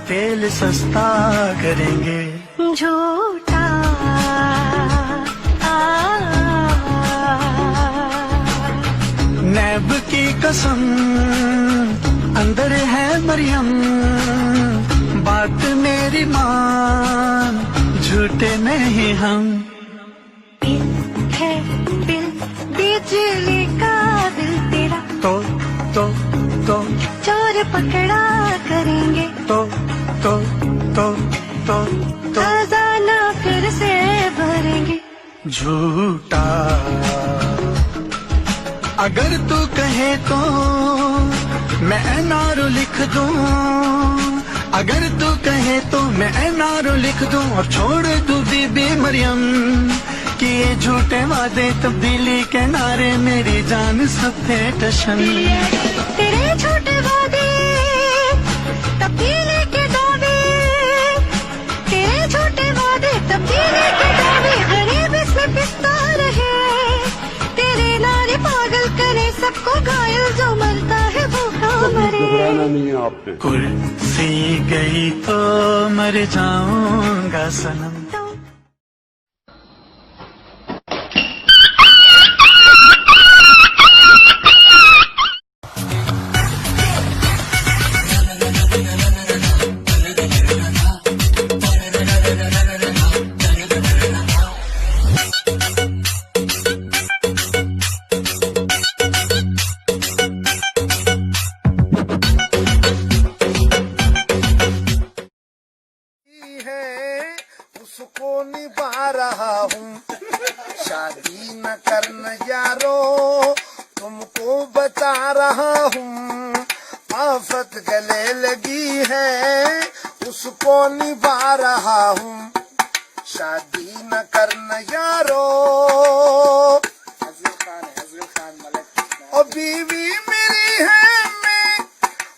तेल सस्ता करेंगे। झूठा नैब की कसम अंदर है मरियम, बात मेरी मान, झूठे नहीं हम। बिल है बिल, बिजली का बिल तेरा, तो चोर पकड़ा करेंगे, तो खजाना फिर से भरेंगे। झूठा अगर तू कहे तो मैं एनआरओ लिख दूं, अगर तू कहे तो मैं एनआरओ लिख दूं और छोड़ दूं बीबी मरियम कि ये झूठे वादे तब्दीली के नारे मेरी जान सब पे टशन। तेरे झूठे वादे तब्दीली के दावे, तेरे झूठे वादे तब्दीली के दावे, गरीब इसमें पिसता रहे, तेरे नारे पागल करे सबको घायल, जो मरता है भूखा मरे। कुर्सी गई तो मर जाऊंगा सनम। उसको निभा रहा हूँ, शादी न करना यारो तुमको बता रहा हूँ, आफत गले लगी है उसको निभा रहा हूँ, शादी न करना यारो। और बीवी मेरी है मैं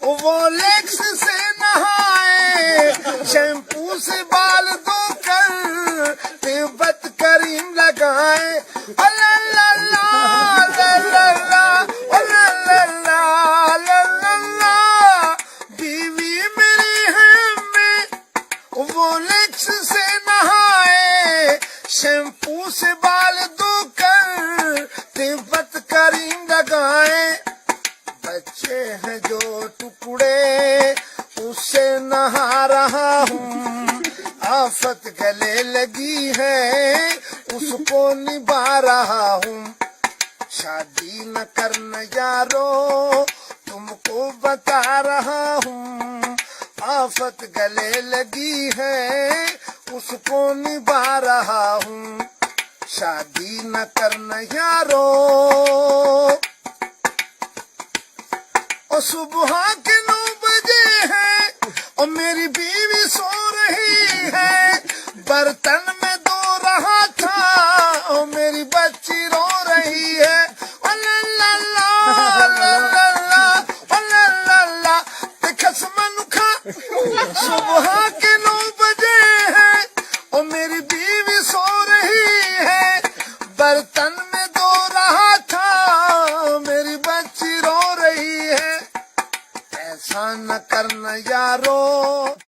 वो लेक्स से नहाए, शैम्पू से बाल धोकर तिब्बत करीम लगाए। अल्ला ला ला ला ला ला, अल्ला ला ला ला ला ला। बीवी मेरी है मैं वो लेक्स से नहाए, शैम्पू से बाल धोकर तिब्बत करीम लगाए। बच्चे हैं जो टुकड़े उससे नहा रहा हूँ, आफत गले लगी है उसको निभा रहा हूँ, शादी न करना यारो तुमको बता रहा हूँ, आफत गले लगी है उसको निभा रहा हूँ, शादी न करना यारो। और सुबह के 9 बजे है और मेरी बीवी सो रही है, बर्तन